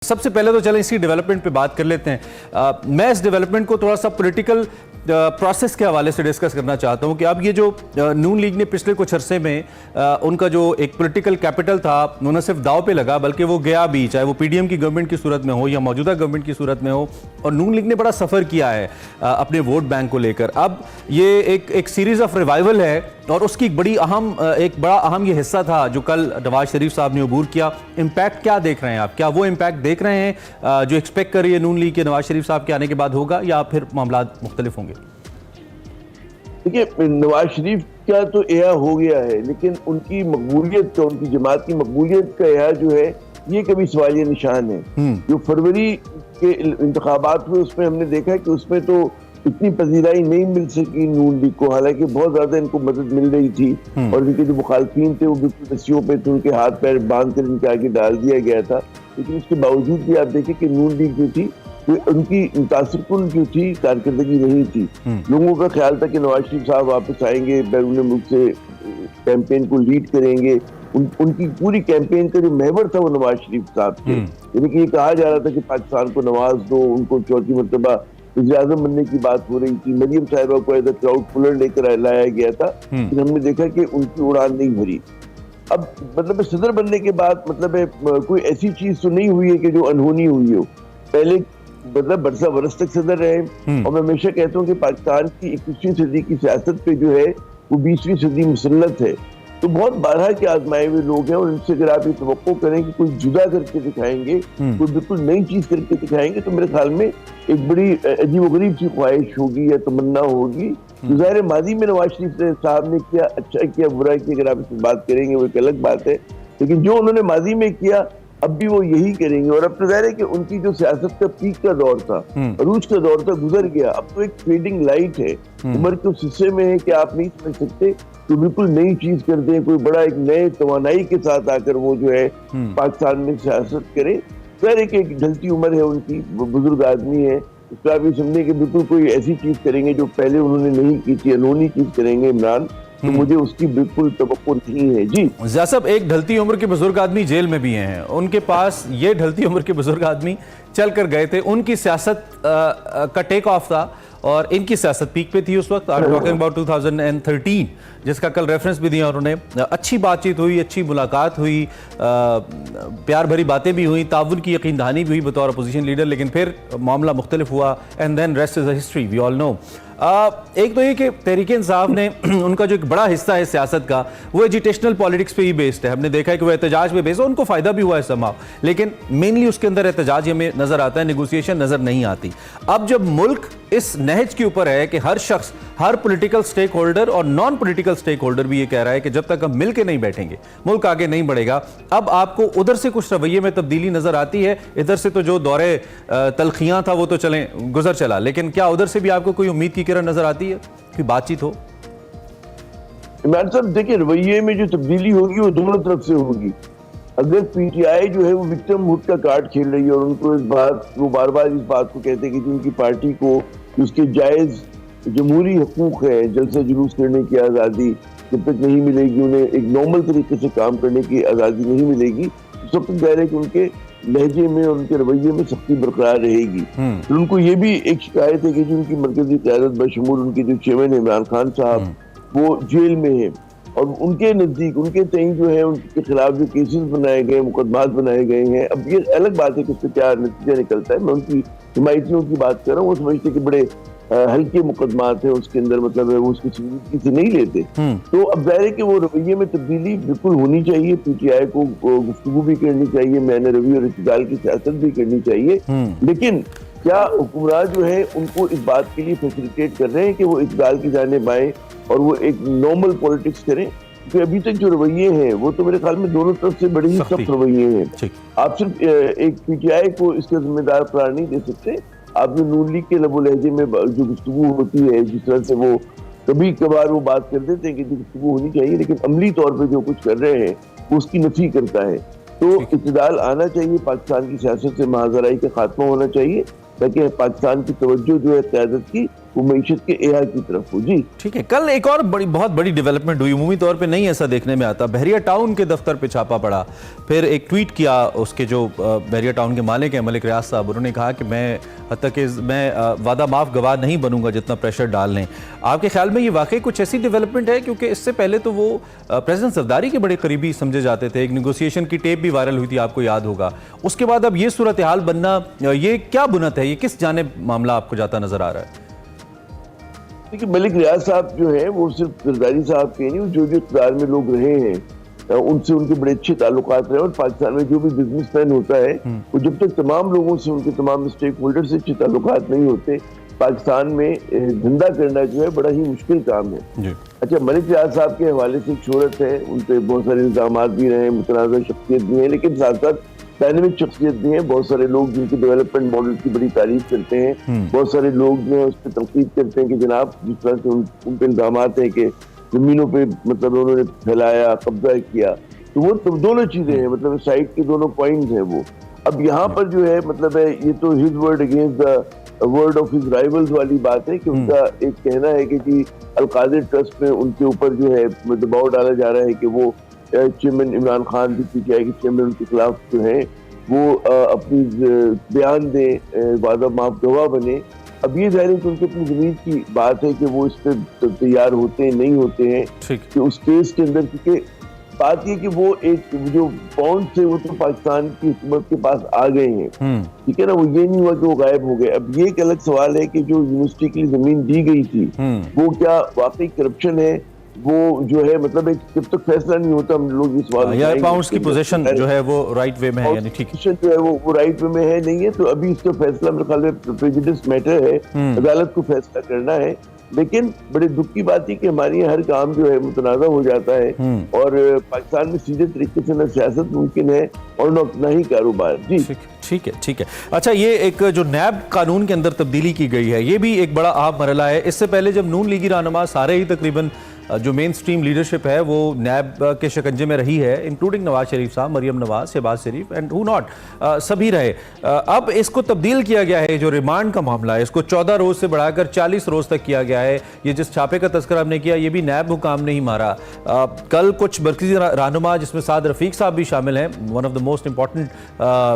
सबसे पहले तो चलें इसी डेवलपमेंट पे बात कर लेते हैं। मैं इस डेवलपमेंट को थोड़ा सा पॉलिटिकल प्रोसेस के हवाले से डिस्कस करना चाहता हूं कि अब ये जो नून लीग ने पिछले कुछ अरसे में उनका जो एक पॉलिटिकल कैपिटल था वो न सिर्फ दाव पे लगा बल्कि वो गया भी, चाहे वो पीडीएम की गवर्नमेंट की सूरत में हो या मौजूदा गवर्नमेंट की सूरत में हो। और नून लीग ने बड़ा सफ़र किया है अपने वोट बैंक को लेकर। अब ये एक सीरीज़ ऑफ रिवाइवल है और उसकी एक बड़ा अहम ये हिस्सा था जो कल नवाज शरीफ साहब ने अबूर किया। इम्पैक्ट क्या देख रहे हैं आप? क्या वो इम्पैक्ट देख रहे हैं जो एक्सपेक्ट कर रही है नून लीग के नवाज शरीफ साहब के आने के बाद होगा, या फिर मामला मुख्तलिफ होंगे? देखिए, नवाज शरीफ का तो एहा हो गया है, लेकिन उनकी मकबूलियत का, उनकी जमात की मकबूलियत का एहा जो है ये कभी सवालिया निशान है। जो फरवरी के इंतखाबात हुए उसमें हमने देखा कि उसमें तो इतनी पजीराई नहीं मिल सकी नून लीग को, हालांकि बहुत ज्यादा इनको मदद मिल रही थी और इनके जो मुखालफीन थे वो बिल्कुल रस्सियों पे थे, उनके हाथ पैर बांध कर इनके आगे डाल दिया गया था। लेकिन उसके बावजूद भी आप देखें कि नून लीग जो थी उनकी मुतासिरकुन जो थी कारकर्दगी नहीं थी। लोगों का ख्याल था कि नवाज शरीफ साहब वापस आएंगे, बैरून मुल्क से कैंपेन को लीड करेंगे। उनकी पूरी कैंपेन का जो महवर था वो नवाज शरीफ साहब थे। यानी कि ये कहा जा रहा था कि पाकिस्तान को नवाज दो, उनको चौथी मरतबा वज़ीर-ए-आज़म बनने की बात हो रही थी। मरियम साहिबा को एज अ क्राउड पुलर लेकर लाया गया था, लेकिन हमने देखा कि उनकी उड़ान नहीं भरी। अब मतलब सदर बनने के बाद मतलब कोई ऐसी चीज तो नहीं हुई है कि जो अनहोनी हुई हो। पहले मतलब बरसा बरस तक सदर रहे और मैं हमेशा कहता हूँ कि पाकिस्तान की 21वीं सदी की सियासत पे जो है वो 20वीं सदी मुसल्लत है। तो बहुत बारह के आजमाए हुए लोग हैं और इनसे अगर आप ये तवक्को करें कि कोई जुदा करके दिखाएंगे, कोई बिल्कुल नई चीज करके दिखाएंगे, तो मेरे ख्याल में एक बड़ी अजीबोगरीब सी ख्वाहिश होगी या तमन्ना होगी। ज़ाहिर माजी में नवाज शरीफ साहब ने किया, अच्छा किया बुरा किया, अगर आप इस बात करेंगे वो एक अलग बात है, लेकिन जो उन्होंने माजी में किया अब भी वो यही करेंगे। और अब तो ज़ाहिर है कि उनकी जो सियासत का पीक का दौर था, अरूज का दौर था, गुजर गया। अब तो एक फेडिंग लाइट है, उम्र के उस हिस्से में है कि आप नहीं समझ सकते तो बिल्कुल नई चीज कर दें, कोई बड़ा एक नए तवानाई के साथ आकर वो जो है पाकिस्तान में सियासत करे। ज़ाहिर है कि एक ढलती उम्र है उनकी, बुजुर्ग आदमी है, उसका आप ये समझे कि बिल्कुल कोई ऐसी चीज करेंगे जो पहले उन्होंने नहीं की थी, अनहोनी चीज करेंगे इमरान, तो मुझे उसकी बिल्कुल तवक्को नहीं है। जी ज़िया साहब, एक ढलती उम्र के बुजुर्ग आदमी जेल में भी हैं, उनके पास ये ढलती उम्र के बुजुर्ग आदमी चल कर गए थे, उनकी सियासत का टेक ऑफ था और इनकी सियासत पीक पे थी उस वक्त। आई एम टॉकिंग अबाउट 2013, जिसका कल रेफरेंस भी दिया उन्होंने। अच्छी बातचीत हुई, अच्छी मुलाकात हुई, प्यार भरी बातें भी हुई, ताउन की यकीन दहानी भी हुई बतौर अपोजिशन लीडर, लेकिन फिर मामला मुख्तलिफ हुआ and then rest is a history, we all know. एक तो ये कि तहरीक इंसाफ ने उनका जो एक बड़ा हिस्सा है सियासत का वो एजुटेशनल पॉलिटिक्स पे ही बेस्ड है। हमने देखा है कि वो एहतजाज पे बेस्ड है, उनको फ़ायदा भी हुआ है समाव, लेकिन मेनली उसके अंदर एहतजाज हमें नज़र आता है, नेगोशिएशन नज़र नहीं आती। अब जब मुल्क इस नहज के ऊपर है कि हर शख्स, हर पॉलिटिकल स्टेक होल्डर और नॉन पॉलिटिकल स्टेक होल्डर भी ये कह रहा है कि जब तक हम मिल के नहीं बैठेंगे मुल्क आगे नहीं बढ़ेगा। अब आपको उधर से कुछ रवैये में तब्दीली नज़र आती है, इधर से तो जो दौरे तलखियाँ था वो तो गुजर चला, लेकिन क्या उधर से भी आपको कोई उम्मीद की किरण नजर आती है कि बातचीत हो? इमरान साहब देखिए, रवैये में जो तब्दीली होगी वो दोनों तरफ से होगी। अगर पीटीआई जो है वो विक्टिमहुड का कार्ड खेल रही है और उनको वो बार बार इस बात को कहते हैं कि उनकी पार्टी को उसके जायज जमहूरी हकूक है, जलसा जुलूस करने की आज़ादी जब तक नहीं मिलेगी, उन्हें एक नॉर्मल तरीके से काम करने की आज़ादी नहीं मिलेगी, तो सब तक जाहिर है कि उनके लहजे में और उनके रवैये में सख्ती बरकरार रहेगी। तो उनको ये भी एक शिकायत है कि जो उनकी मरकजी क़यादत बशमूल उनके जो चेयरमैन इमरान खान साहब वो जेल में है और उनके नज़दीक उनके तईं जो है उनके खिलाफ जो केसेस बनाए गए, मुकदमात बनाए गए हैं। अब ये अलग बात है कि उससे क्या नतीजा निकलता है। मैं उनकी हिमायतियों की बात कर रहा हूँ, वो समझते कि बड़े हल्के मुकदमात है, उसके अंदर मतलब है वो उसकी संजीदगी से नहीं लेते। तो अब जाहिर है कि वो रवैये में तब्दीली बिल्कुल होनी चाहिए, पीटीआई को गुफ्तगू भी करनी चाहिए, मैंने रवि और इत्तेदाल की सियासत भी करनी चाहिए। लेकिन क्या हुक्मरान जो है उनको इस बात के लिए फैसिलिटेट कर रहे हैं कि वो इत्तेदाल की जानिब आए और वो एक नॉर्मल पॉलिटिक्स करें? क्योंकि अभी तक जो रवैये हैं वो तो मेरे ख्याल में दोनों तरफ से बड़े ही सख्त रवैये हैं। आप सिर्फ एक पीटीआई को इसका जिम्मेदार करार नहीं दे सकते। आप जो नून लीग के लबो लहजे में जो गुफ्तगू होती है, जिस तरह से वो कभी कभार वो बात कर देते हैं कि गुफ्तगू होनी चाहिए, लेकिन अमली तौर पे जो कुछ कर रहे हैं वो उसकी नफी करता है। तो इत्तेदाल आना चाहिए, पाकिस्तान की सियासत से महाजराई का खात्मा होना चाहिए, ताकि पाकिस्तान की तवज्जो जो है क़यादत की वो मईशत के एहा की तरफ हो। जी ठीक है। कल एक और बहुत बड़ी डेवलपमेंट हुई, उमूमी तौर पे नहीं ऐसा देखने में आता। बहरिया टाउन के दफ्तर पे छापा पड़ा, फिर एक ट्वीट किया उसके जो बहरिया टाउन के मालिक हैं मलिक रियाज साहब, उन्होंने कहा कि मैं वादा माफ गवाह नहीं बनूंगा जितना प्रेशर डाल लें। आपके ख्याल में ये वाकई कुछ ऐसी डेवलपमेंट है? क्योंकि इससे पहले तो वो प्रेसिडेंट सरदारी के बड़े करीबी समझे जाते थे, एक नेगोशिएशन की टेप भी वायरल हुई थी, आपको याद होगा। उसके बाद अब ये सूरत हाल बनना, ये क्या बुनत है? ये किस जानिब मामला आपको जाता नजर आ रहा है? देखिए, मलिक रियाज साहब जो है वो सिर्फ जरदारी साहब के नहीं, जो इक़्तिदार में लोग रहे हैं उनसे उनके बड़े अच्छे ताल्लुकात रहे। और पाकिस्तान में जो भी बिजनेसमैन होता है वो जब तक तमाम लोगों से, उनके तमाम स्टेक होल्डर से अच्छे ताल्लुकात नहीं होते, पाकिस्तान में धंधा करना जो है बड़ा ही मुश्किल काम है। अच्छा, मलिक रियाज साहब के हवाले से शोहरत है, उन पर बहुत सारे इल्जाम भी रहे, मुतनाज़ा शख्सियत भी है, लेकिन साथ साथ डायनेमिक शख्सियत भी है। बहुत सारे लोग जिनके डेवलपमेंट मॉडल की बड़ी तारीफ करते हैं, बहुत सारे लोग जो है उस पर तनकीद करते हैं कि जनाब जिस तरह से उन पर इल्जाम है कि जमीनों पे मतलब उन्होंने फैलाया, कब्जा किया, तो वो दोनों चीजें हैं, मतलब साइड के दोनों पॉइंट्स हैं वो। अब यहाँ पर जो है मतलब है, ये तो his word against the word of his rivals वाली बात है कि उनका एक कहना है कि जी अलकादिर ट्रस्ट में उनके ऊपर जो है दबाव डाला जा रहा है कि वो चेयरमैन इमरान खान की पीटीआई के चेयरमैन उनके खिलाफ जो है वो अपनी बयान दे, वादा माफ गवाह बने। अब ये जाहिर है कि उनकी अपनी जमीन की बात है कि वो इस पर तैयार होते हैं नहीं होते हैं कि उस केस के अंदर, क्योंकि बात ये कि वो एक जो पॉइंट थे वो तो पाकिस्तान की हुकूमत के पास आ गए हैं, ठीक है ना, वो ये नहीं हुआ कि वो गायब हो गए। अब ये एक अलग सवाल है कि जो यूनिवर्सिटी के लिए जमीन दी गई थी वो क्या वाकई करप्शन है, वो जो है मतलब एक जब तक फैसला नहीं होता हम लोग इस सवाल या पाउंड्स की पोजीशन जो है वो राइट वे में है, यानी ठीक जो है वो राइट वे में है नहीं है, तो अभी इसका फैसला मेरे ख्याल में प्रेजुडिस मैटर है, अदालत को फैसला करना है। लेकिन बड़े दुख की बात है कि हमारे यहाँ हर काम जो है मुतनाज़ा हो जाता है और पाकिस्तान में सीधे तरीके से न सियासत मुमकिन है और न ही कारोबार। जी ठीक है। अच्छा, ये एक जो नैब कानून के अंदर तब्दीली की गई है, ये भी एक बड़ा अहम मरहला है। इससे पहले जब नून लीगी रहनुमा सारे ही तकरीबन जो मेन स्ट्रीम लीडरशिप है वो नैब के शिकंजे में रही है, इंक्लूडिंग नवाज शरीफ साहब, मरियम नवाज, शहबाज शरीफ एंड हु नॉट, सभी रहे। अब इसको तब्दील किया गया है, जो रिमांड का मामला है इसको 14 रोज से बढ़ाकर 40 रोज तक किया गया है। ये जिस छापे का तस्करा हमने किया, ये भी नैब हुकाम ने ही मारा। कल कुछ मरकजी रहनुमा जिसमें साद रफीक साहब भी शामिल हैं, one of the most important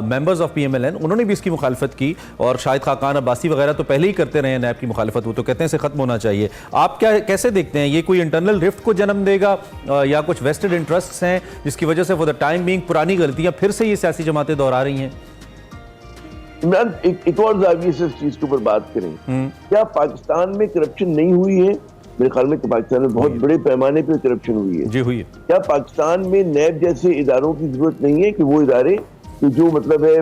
members of PMLN, उन्होंने भी इसकी मुखालफत की। और शाहिद खाकान अब्बासी वगैरह तो पहले ही करते रहे नैब की मुखालफत, वो तो कहते हैं इसे खत्म होना चाहिए। आप कैसे देखते हैं, ये कोई इंटरनल रिफ्ट को जन्म देगा या कुछ वेस्टेड इंटरेस्ट्स हैं जिसकी वजह से फॉर द टाइम बीइंग पुरानी गलतियां फिर से ये सियासी जमातें दोहरा रही हैं? इमरान, एक और जाविये से इस चीज के ऊपर बात करें, क्या पाकिस्तान में करप्शन नहीं हुई है? मेरे ख्याल में पाकिस्तान में बहुत बड़े पैमाने पे करप्शन हुई है। जी हुई है। क्या पाकिस्तान में नैब जैसे इदारों की जरूरत नहीं है कि वो इदारे कि जो मतलब है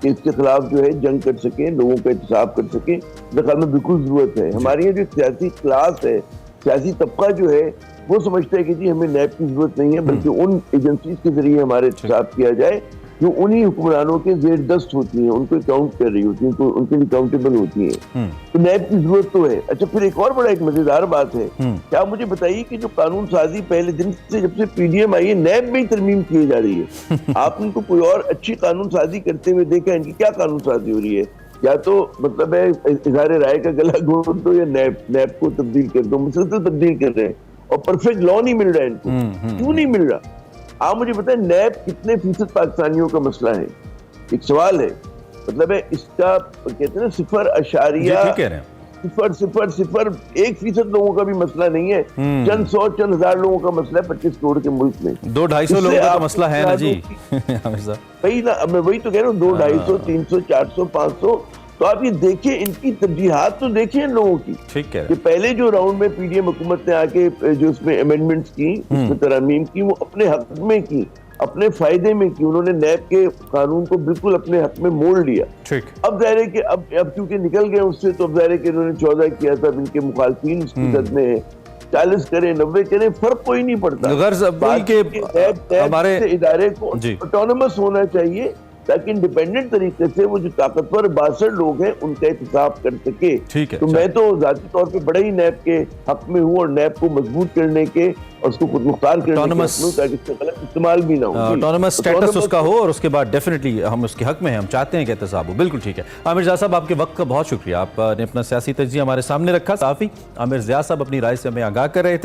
इसके खिलाफ जो है जंग कर सके, लोगों का एहतसाब कर सके? मेरे ख्याल में बिल्कुल जरूरत है। हमारे यहाँ जो सियासी क्लास है, सियासी तबका जो है वो समझता है कि जी हमें नैब की जरूरत नहीं है, बल्कि उन एजेंसीज के जरिए हमारे एहतसाब किया जाए जो उन्हीं हुक्मरानों के जेर दस्त होती हैं, उनको काउंट कर रही होती हैं, उनके लिए काउंटेबल होती हैं। तो नैब की जरूरत तो है। अच्छा, फिर एक और बड़ा एक मजेदार बात है, क्या मुझे बताइए कि जो कानून साजी पहले दिन से जब से PDM आई है, नैब में ही तरमीम की जा रही है। आपने तो कोई और अच्छी कानून साजी करते हुए देखा? इनकी क्या कानून साजी हो रही है? या तो मतलब है इज़हार राय का गला घोट दो या नैब को तब्दील कर दो, मुसलसल तब्दील कर रहे हैं और परफेक्ट लॉ नहीं मिल रहा है इनको। क्यों नहीं मिल रहा? आप मुझे बताएं, नैब कितने फीसद पाकिस्तानियों का मसला है? एक सवाल है, मतलब है इसका कहते हैं ना 0.001% लोगों का भी मसला नहीं है, चंद 100 चंद हजार लोगों का मसला है 25 करोड़ के मुल्क में। 200-250 लोगों का मसला है ना जी। वही ना, मैं वही तो कह रहा हूँ, 200-250, 300, 400, 500। तो आप ये देखिए, इनकी तरजीहात तो देखिए इन लोगों की। ठीक है, कि पहले जो राउंड में PDM हुकूमत ने आके जो उसमें अमेंडमेंट्स की, उसमें तरमीम की, वो अपने हक में की, अपने फायदे में की। उन्होंने नैब के कानून को बिल्कुल अपने हक में मोड़ लिया। अब ज़ाहिर है कि अब क्योंकि निकल गए उससे, तो अब ज़ाहिर है कि इन्होंने 14 किया था, इनके मुखालफीन उसकी जद में 40 करें, 90 करें, फर्क कोई नहीं पड़ता। हमारे इदारे को ऑटोनमस होना चाहिए, ताकि इंडिपेंडेंट तरीके से वो जो ताकतवर 62 लोग हैं उनका एहतसाब कर सके। ठीक है, तो मैं तो जाती तौर पे बड़े ही नैब के हक में हूँ और नैब को मजबूत करने के और उसको खुद मुख्तार करने के हक में हूं, ताकि इसका गलत इस्तेमाल भी ना हो। ऑटोनमस स्टेटस उसका हो और उसके बाद डेफिनेटली हम उसके हक में हैं, हम चाहते हैं कि एहतसाब हो। बिल्कुल ठीक है। आमिर ज़िया साहब, आपके वक्त का बहुत शुक्रिया, आपने अपना सियासी तजिया हमारे सामने रखा। साफ़ी आमिर ज़िया साहब अपनी राय से हमें आगाह कर रहे थे।